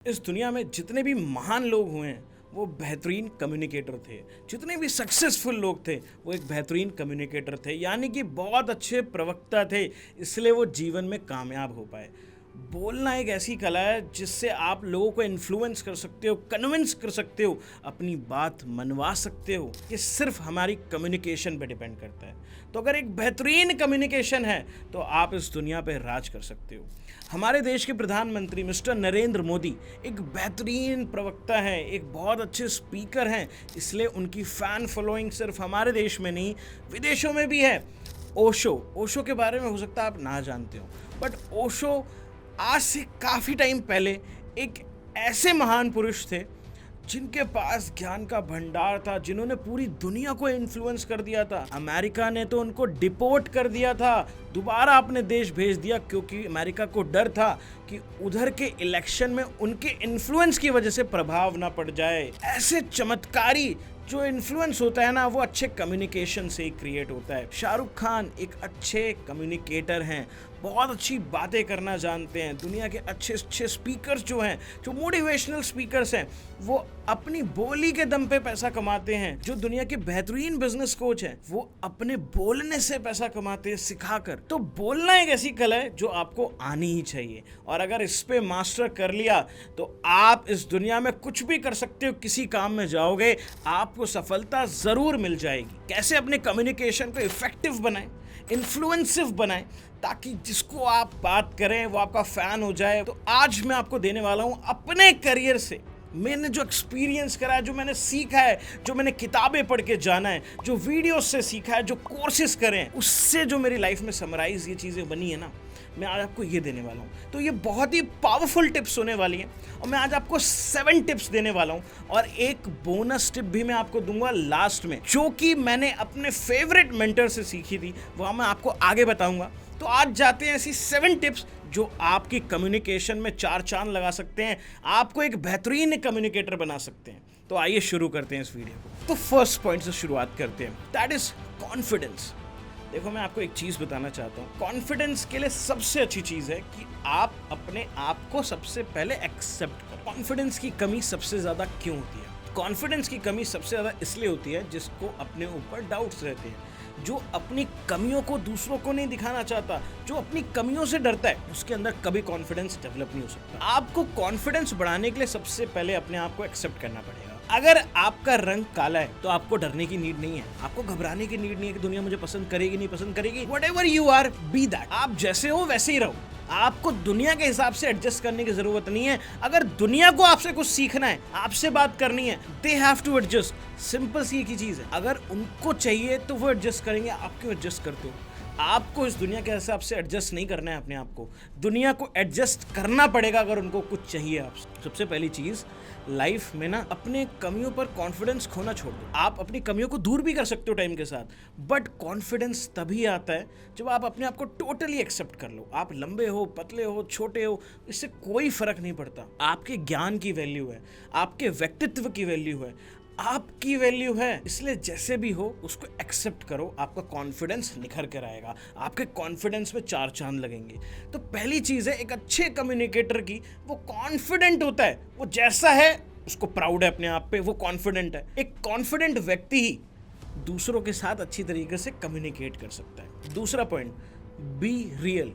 इस दुनिया में जितने भी महान लोग हुए हैं वो बेहतरीन कम्युनिकेटर थे। जितने भी सक्सेसफुल लोग थे वो एक बेहतरीन कम्युनिकेटर थे, यानी कि बहुत अच्छे प्रवक्ता थे, इसलिए वो जीवन में कामयाब हो पाए। बोलना एक ऐसी कला है जिससे आप लोगों को इन्फ्लुएंस कर सकते हो, कन्विंस कर सकते हो, अपनी बात मनवा सकते हो। ये सिर्फ हमारी कम्युनिकेशन पे डिपेंड करता है। तो अगर एक बेहतरीन कम्युनिकेशन है तो आप इस दुनिया पे राज कर सकते हो। हमारे देश के प्रधानमंत्री मिस्टर नरेंद्र मोदी एक बेहतरीन प्रवक्ता हैं, एक बहुत अच्छे स्पीकर हैं, इसलिए उनकी फ़ैन फॉलोइंग सिर्फ हमारे देश में नहीं विदेशों में भी है। ओशो के बारे में हो सकता है आप ना जानते हो, बट ओशो आज से काफ़ी टाइम पहले एक ऐसे महान पुरुष थे जिनके पास ज्ञान का भंडार था, जिन्होंने पूरी दुनिया को इन्फ्लुएंस कर दिया था। अमेरिका ने तो उनको डिपोर्ट कर दिया था, दोबारा अपने देश भेज दिया, क्योंकि अमेरिका को डर था कि उधर के इलेक्शन में उनके इन्फ्लुएंस की वजह से प्रभाव ना पड़ जाए। ऐसे चमत्कारी जो इन्फ्लुएंस होता है ना, वो अच्छे कम्युनिकेशन से ही क्रिएट होता है। शाहरुख खान एक अच्छे कम्युनिकेटर हैं, बहुत अच्छी बातें करना जानते हैं। दुनिया के अच्छे अच्छे स्पीकर्स जो हैं, जो मोटिवेशनल स्पीकर्स हैं, वो अपनी बोली के दम पे पैसा कमाते हैं। जो दुनिया के बेहतरीन बिजनेस कोच हैं, वो अपने बोलने से पैसा कमाते हैं सिखाकर। तो बोलना एक ऐसी कला है जो आपको आनी ही चाहिए, और अगर इस पे मास्टर कर लिया तो आप इस दुनिया में कुछ भी कर सकते हो। किसी काम में जाओगे आपको सफलता जरूर मिल जाएगी। कैसे अपने कम्युनिकेशन को इफेक्टिव बनाएं, इन्फ्लुएंसिव बनाएं, ताकि जिसको आप बात करें वो आपका फैन हो जाए। तो आज मैं आपको देने वाला हूं अपने करियर से, मैंने जो एक्सपीरियंस करा है, जो मैंने सीखा है, जो मैंने किताबें पढ़ के जाना है, जो वीडियोस से सीखा है, जो कोर्सेज करें, उससे जो मेरी लाइफ में समराइज ये चीज़ें बनी है ना, मैं आज आपको ये देने वाला हूँ। तो ये बहुत ही पावरफुल टिप्स होने वाली हैं, और मैं आज आपको 7 टिप्स देने वाला हूँ, और एक बोनस टिप भी मैं आपको दूंगा लास्ट में, जो कि मैंने अपने फेवरेट मेंटर से सीखी थी, वह मैं आपको आगे बताऊंगा। तो आज जाते हैं ऐसी 7 टिप्स जो आपकी कम्युनिकेशन में 4 चांद लगा सकते हैं, आपको एक बेहतरीन कम्युनिकेटर बना सकते हैं। तो आइए शुरू करते हैं इस वीडियो को। तो फर्स्ट पॉइंट से शुरुआत करते हैं, दैट इज कॉन्फिडेंस। देखो, मैं आपको एक चीज़ बताना चाहता हूँ। कॉन्फिडेंस के लिए सबसे अच्छी चीज़ है कि आप अपने आप को सबसे पहले एक्सेप्ट करो। कॉन्फिडेंस की कमी सबसे ज़्यादा क्यों होती है? कॉन्फिडेंस की कमी सबसे ज़्यादा इसलिए होती है जिसको अपने ऊपर डाउट्स रहते हैं, जो अपनी कमियों को दूसरों को नहीं दिखाना चाहता, जो अपनी कमियों से डरता है, उसके अंदर कभी कॉन्फिडेंस डेवलप नहीं हो सकता। आपको कॉन्फिडेंस बढ़ाने के लिए सबसे पहले अपने आप को एक्सेप्ट करना पड़ेगा। अगर आपका रंग काला है तो आपको डरने की नीड नहीं है, आपको घबराने की नीड नहीं है कि दुनिया मुझे पसंद करेगी नहीं पसंद करेगी। Whatever you are, be that. आप जैसे हो वैसे ही रहो। आपको दुनिया के हिसाब से एडजस्ट करने की जरूरत नहीं है। अगर दुनिया को आपसे कुछ सीखना है, आपसे बात करनी है, they have to adjust. Simple सी एक ही चीज है, अगर उनको चाहिए तो वो एडजस्ट करेंगे, आप क्यों एडजस्ट करते हो? आपको इस दुनिया के हिसाब से एडजस्ट नहीं करना है अपने आप को, दुनिया को एडजस्ट करना पड़ेगा अगर उनको कुछ चाहिए आपसे। सबसे पहली चीज लाइफ में ना, अपने कमियों पर कॉन्फिडेंस खोना छोड़ दो। आप अपनी कमियों को दूर भी कर सकते हो टाइम के साथ, बट कॉन्फिडेंस तभी आता है जब आप अपने आप को टोटली एक्सेप्ट कर लो। आप लंबे हो, पतले हो, छोटे हो, इससे कोई फर्क नहीं पड़ता। आपके ज्ञान की वैल्यू है, आपके व्यक्तित्व की वैल्यू है, आपकी वैल्यू है। इसलिए जैसे भी हो उसको एक्सेप्ट करो, आपका कॉन्फिडेंस निखर कर आएगा, आपके कॉन्फिडेंस में 4 चांद लगेंगे। तो पहली चीज है एक अच्छे कम्युनिकेटर की, वो कॉन्फिडेंट होता है, वो जैसा है उसको प्राउड है अपने आप पे, वो कॉन्फिडेंट है। एक कॉन्फिडेंट व्यक्ति ही दूसरों के साथ अच्छी तरीके से कम्युनिकेट कर सकता है। दूसरा पॉइंट, बी रियल।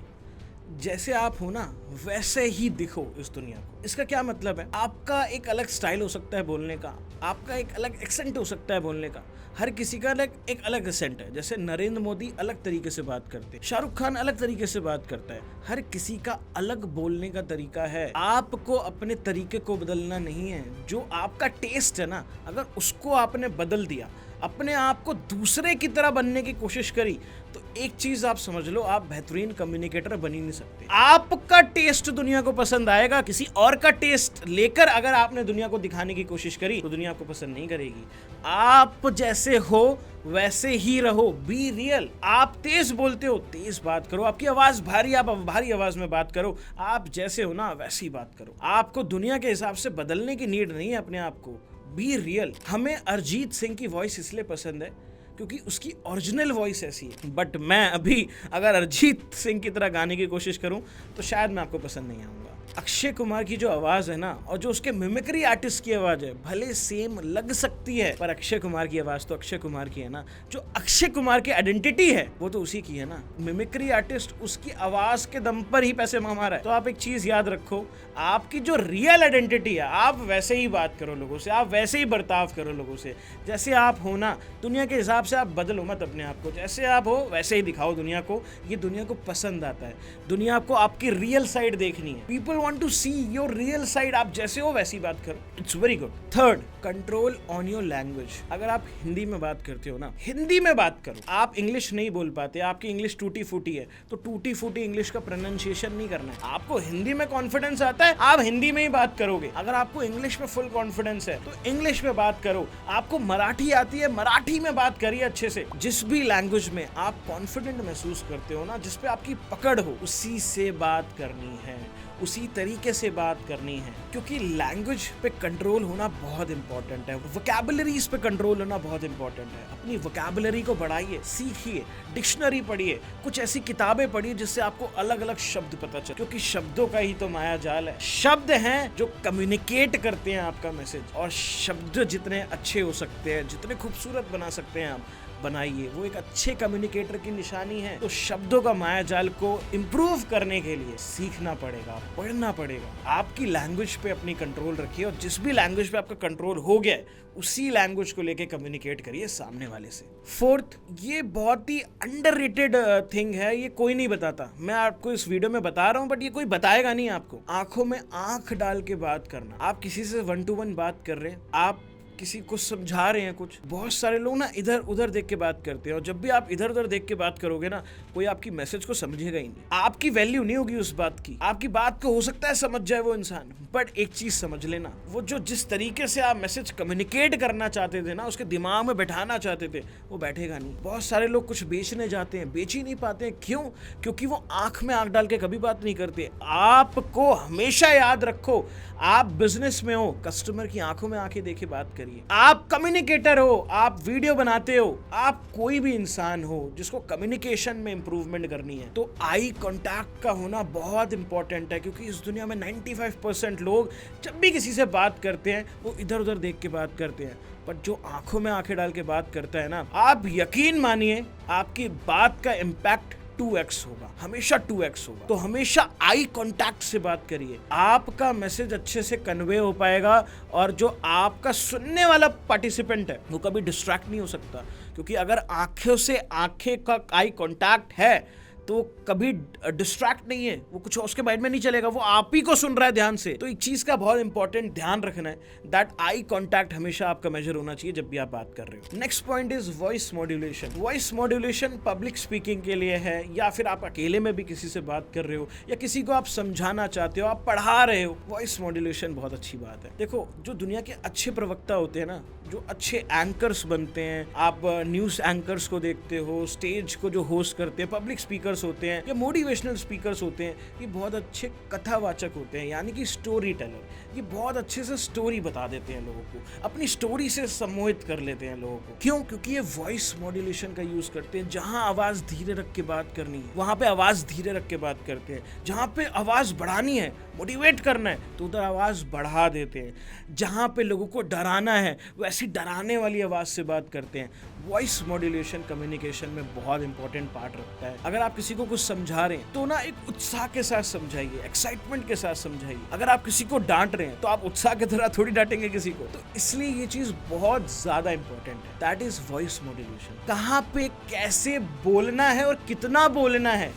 जैसे आप हो ना वैसे ही दिखो इस दुनिया को। इसका क्या मतलब है? आपका एक अलग स्टाइल हो सकता है बोलने का, आपका एक अलग एक्सेंट हो सकता है बोलने का। हर किसी का एक अलग एक्सेंट है। जैसे नरेंद्र मोदी अलग तरीके से बात करते हैं, शाहरुख खान अलग तरीके से बात करता है। हर किसी का अलग बोलने का तरीका है। आपको अपने तरीके को बदलना नहीं है। जो आपका टेस्ट है ना, अगर उसको आपने बदल दिया, अपने आप को दूसरे की तरह बनने की कोशिश करी, तो एक चीज आप समझ लो, आप बेहतरीन कम्युनिकेटर बन ही नहीं सकते। आपका टेस्ट दुनिया को पसंद आएगा, किसी और का टेस्ट लेकर अगर आपने दुनिया को दिखाने की कोशिश करी तो दुनिया आपको पसंद नहीं करेगी। आप जैसे हो वैसे ही रहो, बी रियल। आप तेज बोलते हो, तेज बात करो। आपकी आवाज भारी, आप भारी आवाज में बात करो। आप जैसे हो ना वैसी बात करो। आपको दुनिया के हिसाब से बदलने की नीड नहीं है अपने आप को, बी रियल। हमें अरिजीत सिंह की वॉइस इसलिए पसंद है क्योंकि उसकी ओरिजिनल वॉइस ऐसी है। बट मैं अभी अगर अरिजीत सिंह की तरह गाने की कोशिश करूं तो शायद मैं आपको पसंद नहीं आऊँगा। अक्षय कुमार की जो आवाज़ है ना, और जो उसके मिमिक्री आर्टिस्ट की आवाज़ है, भले सेम लग सकती है पर अक्षय कुमार की आवाज़ तो अक्षय कुमार की है ना। जो अक्षय कुमार की आइडेंटिटी है वो तो उसी की है ना। मिमिक्री आर्टिस्ट उसकी आवाज़ के दम पर ही पैसे कमा रहा है। तो आप एक चीज़ याद रखो, आपकी जो रियल आइडेंटिटी है, आप वैसे ही बात करो लोगों से, आप वैसे ही बर्ताव करो लोगों से, जैसे आप हो ना। दुनिया के हिसाब से आप बदलो मत अपने आप को, जैसे आप हो वैसे ही दिखाओ दुनिया को। ये दुनिया को पसंद आता है, दुनिया को आपकी रियल साइड देखनी है। People want to see your real side. आप जैसे हो वैसी बात करो, it's very good. Third, control on your language. अगर आप हिंदी में बात करते हो ना, हिंदी में बात करो। आप इंग्लिश नहीं बोल पाते, आपकी इंग्लिश टूटी फूटी है, तो टूटी फूटी इंग्लिश का प्रोनाउंसिएशन नहीं करना है। आपको हिंदी में कॉन्फिडेंस आता है, आप हिंदी में ही बात करोगे। अगर आपको इंग्लिश में फुल कॉन्फिडेंस है तो इंग्लिश में बात करो। आपको मराठी आती है, मराठी में बात करिए अच्छे से। जिस भी लैंग्वेज में आप कॉन्फिडेंट महसूस करते हो ना, जिस पे आपकी पकड़ हो, उसी से बात करनी है, उसी तरीके से बात करनी है। क्योंकि लैंग्वेज पे कंट्रोल होना बहुत इंपॉर्टेंट है, वोकैबुलरीज पे कंट्रोल होना बहुत इंपॉर्टेंट है। अपनी वोकैबुलरी को बढ़ाइए, सीखिए, डिक्शनरी पढ़िए, कुछ ऐसी किताबें पढ़िए जिससे आपको अलग अलग शब्द पता चले। क्योंकि शब्दों का ही तो माया जाल है। शब्द हैं जो कम्युनिकेट करते हैं आपका मैसेज, और शब्द जितने अच्छे हो सकते हैं, जितने खूबसूरत बना सकते हैं आप, बनाइए। वो एक अच्छे कम्युनिकेटर की निशानी है। तो शब्दों का मायाजाल को इम्प्रूव करने के लिए सीखना पड़ेगा, पढ़ना पड़ेगा। आपकी लैंग्वेज पे अपनी कंट्रोल रखिए, और जिस भी लैंग्वेज पे आपका कंट्रोल हो गया उसी लैंग्वेज को लेके कम्युनिकेट करिए सामने वाले से। फोर्थ, ये बहुत ही अंडररेटेड थिंग है, ये कोई नहीं बताता। मैं आपको इस वीडियो में बता रहा हूँ बट ये कोई बताएगा नहीं आपको। आंखों में आंख डाल के बात करना। आप किसी से 1 to 1 बात कर रहे हैं, आप किसी को समझा रहे हैं कुछ। बहुत सारे लोग ना इधर उधर देख के बात करते हैं, और जब भी आप इधर उधर देख के बात करोगे ना, कोई आपकी मैसेज को समझेगा ही नहीं। आपकी वैल्यू नहीं होगी उस बात की। आपकी बात को हो सकता है समझ जाए वो इंसान, बट एक चीज समझ लेना, वो जो जिस तरीके से आप मैसेज कम्युनिकेट करना चाहते थे ना, उसके दिमाग में बैठाना चाहते थे, वो बैठेगा नहीं। बहुत सारे लोग कुछ बेचने जाते हैं, बेच ही नहीं पाते हैं। क्यों? क्योंकि वो आंख में आंख डाल के कभी बात नहीं करते। आपको हमेशा याद रखो, आप बिजनेस में हो, कस्टमर की आंखों में आंखें देके बात करिए। आप कम्युनिकेटर हो, आप वीडियो बनाते हो, आप कोई भी इंसान हो जिसको कम्युनिकेशन में इंप्रूवमेंट करनी है, तो आई कांटेक्ट का होना बहुत इंपॉर्टेंट है। क्योंकि इस दुनिया में 95% लोग जब भी किसी से बात करते हैं वो इधर उधर देख के बात करते हैं, पर जो आंखों में आंखें डाल के बात करता है ना, आप यकीन मानिए आपकी बात का इम्पैक्ट 2x होगा, हमेशा 2x होगा। तो हमेशा आई कांटेक्ट से बात करिए, आपका मैसेज अच्छे से कन्वे हो पाएगा, और जो आपका सुनने वाला पार्टिसिपेंट है वो कभी डिस्ट्रैक्ट नहीं हो सकता। क्योंकि अगर आंखों से आंखें का आई कांटेक्ट है तो कभी डिस्ट्रैक्ट नहीं है, वो कुछ उसके माइंड में नहीं चलेगा, वो आप ही को सुन रहा है ध्यान से। तो एक चीज का बहुत इंपॉर्टेंट ध्यान रखना है, दैट आई कांटेक्ट हमेशा आपका मेजर होना चाहिए जब भी आप बात कर रहे हो। Next point is voice modulation. Voice modulation public speaking के लिए है, या फिर आप अकेले में भी किसी से बात कर रहे हो, या किसी को आप समझाना चाहते हो, आप पढ़ा रहे हो, वॉइस मॉड्यूलेशन बहुत अच्छी बात है। देखो, जो दुनिया के अच्छे प्रवक्ता होते हैं ना, जो अच्छे एंकर्स बनते हैं, आप न्यूज़ एंकर्स को देखते हो, स्टेज को जो होस्ट करते हैं, पब्लिक स्पीकर्स होते हैं या मोटिवेशनल स्पीकर्स होते हैं, ये बहुत अच्छे कथावाचक होते हैं, यानी कि स्टोरी टेलर। ये बहुत अच्छे से स्टोरी बता देते हैं लोगों को, अपनी स्टोरी से सम्मोहित कर लेते हैं लोगों को। क्यों? क्योंकि ये वॉइस मॉड्यूलेशन का यूज करते हैं। जहां आवाज धीरे रख के बात करनी है वहां पे आवाज धीरे रख के बात करते हैं, जहां पे आवाज बढ़ानी है, मोटिवेट करना है, तो उधर आवाज बढ़ा देते हैं। जहां पे लोगों को डराना है वैसी डराने वाली आवाज से बात करते हैं। वॉइस मॉड्यूलेशन कम्युनिकेशन में बहुत इंपॉर्टेंट पार्ट रखता है। अगर आप किसी को कुछ समझा रहे हैं तो ना एक उत्साह के साथ समझाइए, एक्साइटमेंट के साथ समझाइए। अगर आप किसी को डांट रहे हैं तो आप उत्साह की तरह थोड़ी डांटेंगे किसी को। तो इसलिए ये चीज बहुत ज्यादा इंपॉर्टेंट है, दैट इज वॉइस मॉड्यूलेशन। कहाँ पे कैसे बोलना है और कितना बोलना है,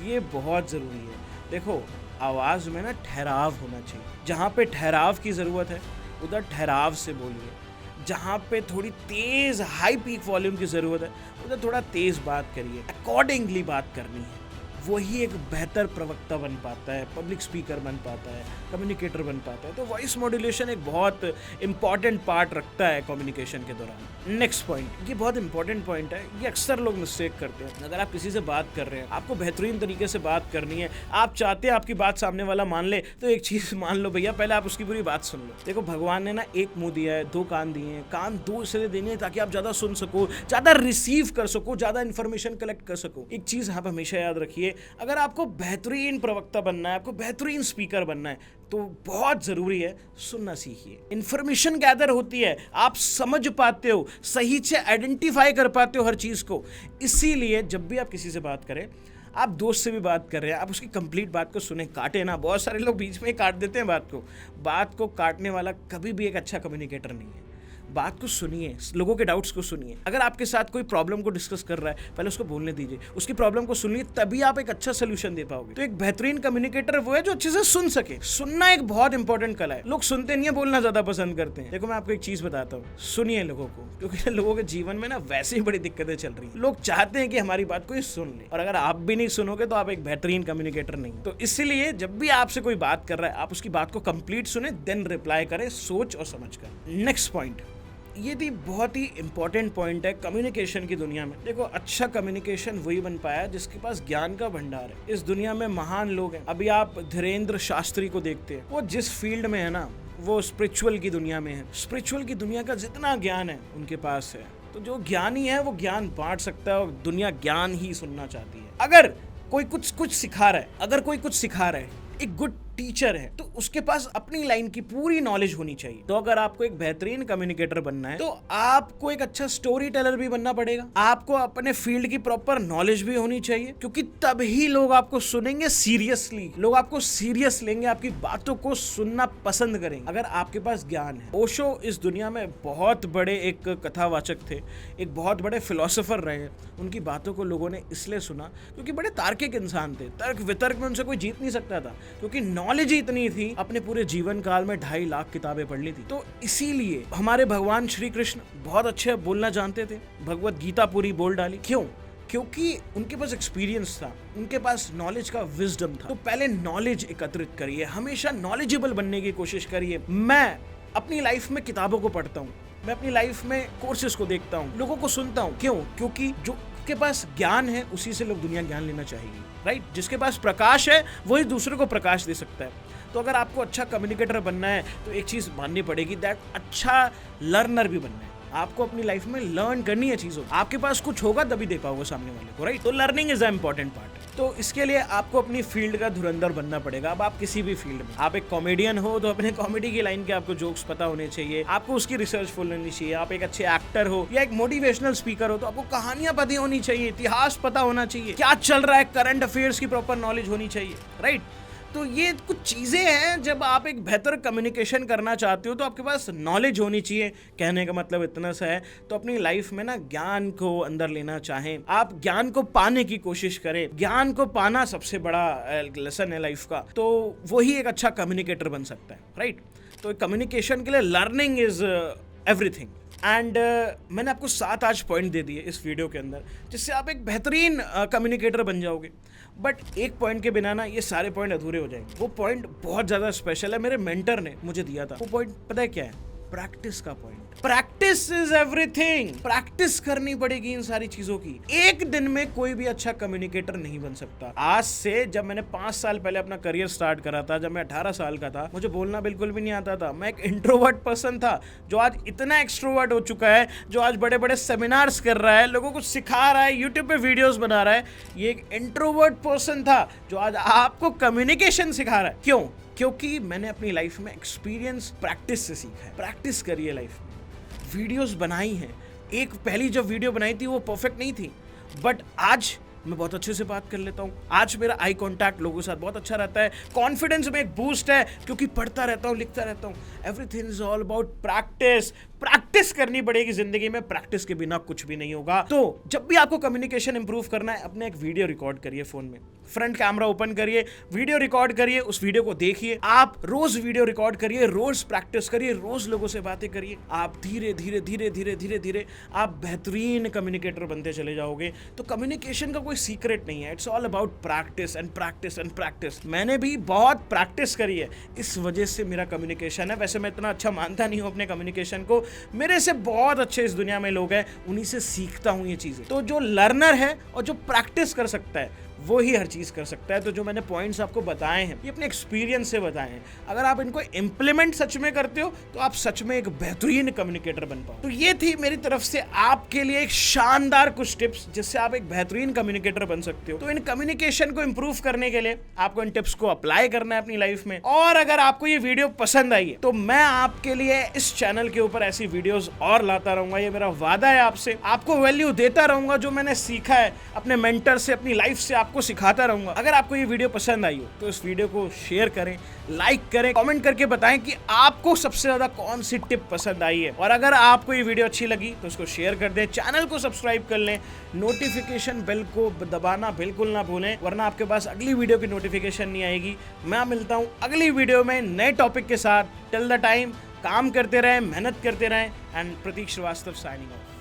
ये बहुत जरूरी है। देखो, आवाज में ना ठहराव होना चाहिए। जहाँ पे ठहराव की जरूरत है उधर ठहराव से बोलिए। जहाँ पे थोड़ी तेज हाई पीक वॉल्यूम की जरूरत है उधर थोड़ा तेज बात करिए। अकॉर्डिंगली बात करनी है, वही एक बेहतर प्रवक्ता बन पाता है, पब्लिक स्पीकर बन पाता है, कम्युनिकेटर बन पाता है। तो वॉइस मॉड्यूलेशन एक बहुत इंपॉर्टेंट पार्ट रखता है कम्युनिकेशन के दौरान। नेक्स्ट पॉइंट, ये बहुत इंपॉर्टेंट पॉइंट है, ये अक्सर लोग मिस्टेक करते हैं। अगर आप किसी से बात कर रहे हैं, आपको बेहतरीन तरीके से बात करनी है, आप चाहते हैं आपकी बात सामने वाला मान ले, तो एक चीज मान लो भैया, पहले आप उसकी पूरी बात सुन लो। देखो, भगवान ने ना एक मुंह दिया है, दो कान दिए हैं, कान दो इसलिए देने ताकि आप ज्यादा सुन सको, ज्यादा रिसीव कर सको, ज्यादा इंफॉर्मेशन कलेक्ट कर सको। एक चीज आप हमेशा याद रखिए, अगर आपको बेहतरीन प्रवक्ता बनना है, आपको बेहतरीन स्पीकर बनना है, तो बहुत जरूरी है सुनना सीखिए। इंफॉर्मेशन गैदर होती है, आप समझ पाते हो, सही से आइडेंटिफाई कर पाते हो हर चीज को। इसीलिए जब भी आप किसी से बात करें, आप दोस्त से भी बात कर रहे हैं, आप उसकी कंप्लीट बात को सुने, काटे ना। बहुत सारे लोग बीच में ही काट देते हैं बात को काटने वाला कभी भी एक अच्छा कम्युनिकेटर नहीं है। बात को सुनिए, लोगों के डाउट्स को सुनिए। अगर आपके साथ कोई प्रॉब्लम को डिस्कस कर रहा है, पहले उसको बोलने दीजिए, उसकी प्रॉब्लम को सुनिए, तभी आप एक अच्छा सोल्यूशन दे पाओगे। तो एक बेहतरीन कम्युनिकेटर वो है जो अच्छे से सुन सके। सुनना एक बहुत इंपॉर्टेंट कला है। लोग सुनते नहीं है, बोलना ज्यादा पसंद करते हैं। देखो, मैं आपको एक चीज बताता हूँ, सुनिए लोगों को, क्योंकि लोगों के जीवन में ना वैसे ही बड़ी दिक्कतें चल रही है। लोग चाहते हैं कि हमारी बात कोई सुन ले, और अगर आप भी नहीं सुनोगे तो आप एक बेहतरीन कम्युनिकेटर नहीं। तो इसलिए जब भी आपसे कोई बात कर रहा है, आप उसकी बात को कंप्लीट सुने, देन रिप्लाई करें सोच और समझ कर। नेक्स्ट पॉइंट, ये भी बहुत ही इंपॉर्टेंट पॉइंट है कम्युनिकेशन की दुनिया में। देखो, अच्छा कम्युनिकेशन वही बन पाया जिसके पास ज्ञान का भंडार है। इस दुनिया में महान लोग हैं। अभी आप धीरेन्द्र शास्त्री को देखते हैं, वो जिस फील्ड में है ना, वो स्पिरिचुअल की दुनिया में है। स्पिरिचुअल की दुनिया का जितना ज्ञान है उनके पास है। तो जो ज्ञानी है वो ज्ञान बांट सकता है, और दुनिया ज्ञान ही सुनना चाहती है। अगर कोई कुछ सिखा रहा है, एक गुड टीचर है, तो उसके पास अपनी लाइन की पूरी नॉलेज होनी चाहिए। तो अगर आपको एक बेहतरीन कम्युनिकेटर बनना है, तो आपको एक अच्छा स्टोरी टेलर भी बनना पड़ेगा। आपको अपने फील्ड की प्रॉपर नॉलेज भी होनी चाहिए, क्योंकि तभी लोग आपको सुनेंगे सीरियसली, लोग आपको सीरियस लेंगे, आपकी बातों को सुनना पसंद करेंगे अगर आपके पास ज्ञान है। ओशो इस दुनिया में बहुत बड़े एक कथावाचक थे, एक बहुत बड़े फिलोसोफर रहे। उनकी बातों को लोगों ने इसलिए सुना क्योंकि बड़े तार्किक इंसान थे। तर्क वितर्क में उनसे कोई जीत नहीं सकता था, क्योंकि नॉलेज ही इतनी थी। अपने पूरे जीवन काल में 2.5 लाख किताबें पढ़ ली थी। तो इसीलिए हमारे भगवान श्री कृष्ण बहुत अच्छे बोलना जानते थे, भगवत गीता पूरी बोल डाली। क्यों? क्योंकि उनके पास एक्सपीरियंस था, उनके पास नॉलेज का विजडम था। तो पहले नॉलेज एकत्रित करिए, हमेशा नॉलेजेबल बनने की कोशिश करिए। मैं अपनी लाइफ में किताबों को पढ़ता हूँ, मैं अपनी लाइफ में कोर्सेज को देखता हूँ, लोगों को सुनता हूँ। क्यों? क्योंकि जो के पास ज्ञान है उसी से लोग दुनिया ज्ञान लेना चाहेगी, राइट? जिसके पास प्रकाश है वही दूसरे को प्रकाश दे सकता है। तो अगर आपको अच्छा कम्युनिकेटर बनना है, तो एक चीज माननी पड़ेगी, दैट अच्छा लर्नर भी बनना है। आपको अपनी लाइफ में लर्न करनी है चीजों। आपके पास कुछ होगा तभी दे पाओगे सामने वाले को, राइट? तो learning is a important part. तो इसके लिए आपको अपनी फील्ड का धुरंधर बनना पड़ेगा। अब आप किसी भी फील्ड में, आप एक कॉमेडियन हो तो अपने कॉमेडी की लाइन के आपको जोक्स पता होने चाहिए, आपको उसकी रिसर्च फुल होनी चाहिए। आप एक अच्छे एक्टर हो या एक मोटिवेशनल स्पीकर हो, तो आपको कहानियां पता होनी चाहिए, इतिहास पता होना चाहिए, क्या चल रहा है, करंट अफेयर्स की प्रॉपर नॉलेज होनी चाहिए, राइट? तो ये कुछ चीज़ें हैं। जब आप एक बेहतर कम्युनिकेशन करना चाहते हो तो आपके पास नॉलेज होनी चाहिए। कहने का मतलब इतना सा है। तो अपनी लाइफ में ना ज्ञान को अंदर लेना चाहें, आप ज्ञान को पाने की कोशिश करें। ज्ञान को पाना सबसे बड़ा लेसन है लाइफ का। तो वही एक अच्छा कम्युनिकेटर बन सकता है, राइट? तो कम्युनिकेशन के लिए लर्निंग इज एवरीथिंग। एंड मैंने आपको 7 आज पॉइंट दे दिए इस वीडियो के अंदर, जिससे आप एक बेहतरीन कम्युनिकेटर बन जाओगे। बट एक पॉइंट के बिना ना ये सारे पॉइंट अधूरे हो जाएंगे। वो पॉइंट बहुत ज़्यादा स्पेशल है, मेरे मेंटर ने मुझे दिया था। वो पॉइंट पता है क्या है? प्रैक्टिस का point. Practice is everything. Practice करनी पड़ेगी इन सारी चीजों की। एक दिन में कोई भी अच्छा कम्युनिकेटर नहीं बन सकता। आज से जब मैंने 5 साल पहले अपना करियर स्टार्ट करा था, जब मैं 18 साल का था, मुझे बोलना बिल्कुल भी नहीं आता था। मैं एक इंट्रोवर्ट पर्सन था, जो आज इतना एक्सट्रोवर्ट हो चुका है, जो आज बड़े बड़े सेमिनार्स कर रहा है, लोगों को सिखा रहा है, यूट्यूब पे वीडियोस बना रहा है। ये एक इंट्रोवर्ट पर्सन था जो आज आपको कम्युनिकेशन सिखा रहा है। क्यों? क्योंकि मैंने अपनी लाइफ में एक्सपीरियंस प्रैक्टिस से सीखा है। प्रैक्टिस करिए लाइफ में। वीडियोस बनाई हैं। एक पहली जब वीडियो बनाई थी वो परफेक्ट नहीं थी, बट आज मैं बहुत अच्छे से बात कर लेता हूँ। आज मेरा आई कांटेक्ट लोगों के साथ बहुत अच्छा रहता है। कॉन्फिडेंस में एक बूस्ट है, क्योंकि पढ़ता रहता हूँ, लिखता रहता हूँ। Everything is all about practice. Practice करनी पड़ेगी जिंदगी में। प्रैक्टिस के बिना कुछ भी नहीं होगा। तो जब भी आपको कम्युनिकेशन इंप्रूव करना है, अपने एक वीडियो रिकॉर्ड करिए फोन में, फ्रंट कैमरा ओपन करिए, वीडियो रिकॉर्ड करिए, उस वीडियो को देखिए। आप रोज वीडियो रिकॉर्ड करिए, रोज प्रैक्टिस करिए, रोज लोगों से बातें करिए। आप धीरे धीरे धीरे धीरे धीरे धीरे आप बेहतरीन कम्युनिकेटर बनते चले जाओगे। तो कम्युनिकेशन का कोई सीक्रेट नहीं है, it's all about practice and practice and practice. मैंने भी बहुत प्रैक्टिस करी है, इस वजह से मेरा कम्युनिकेशन है। वैसे मैं इतना अच्छा मानता नहीं हूँ अपने कम्युनिकेशन को, मेरे से बहुत अच्छे इस दुनिया में लोग हैं, उन्हीं से सीखता हूँ ये चीज़ें। तो जो लर्नर है और जो प्रैक्टिस कर सकता है वो ही हर चीज़ कर सकता है। तो जो मैंने पॉइंट्स आपको बताए हैं ये अपने एक्सपीरियंस से बताए हैं, अगर आप इनको इम्प्लीमेंट सच में करते हो तो आप सच में एक बेहतरीन कम्युनिकेटर बन पाओ। तो ये थी मेरी तरफ से आपके लिए एक शानदार कुछ टिप्स जिससे आप एक बेहतरीन कम्युनिकेटर बन सकते हो। तो इन कम्युनिकेशन को इंप्रूव करने के लिए आपको इन टिप्स को अप्लाई करना है अपनी लाइफ में। और अगर आपको ये वीडियो पसंद आई है तो मैं आपके लिए इस चैनल के ऊपर ऐसी वीडियोस और लाता रहूंगा, ये मेरा वादा है आपसे। आपको वैल्यू देता रहूंगा, जो मैंने सीखा है अपने मेंटर से, अपनी लाइफ से आपको सिखाता रहूंगा। अगर आपको ये वीडियो पसंद आई हो तो इस वीडियो को शेयर करें, लाइक करें, कमेंट करके बताएं कि आपको सबसे ज्यादा कौन सी टिप पसंद आई है। और अगर आपको ये वीडियो अच्छी लगी तो उसको शेयर कर दें, चैनल को सब्सक्राइब कर लें, नोटिफिकेशन बेल को दबाना बिल्कुल ना भूलें, वरना आपके पास अगली वीडियो की नोटिफिकेशन नहीं आएगी। मैं मिलता हूं अगली वीडियो में नए टॉपिक के साथ। टिल द टाइम काम करते रहें, मेहनत करते रहें। And Prateek Srivastava signing of.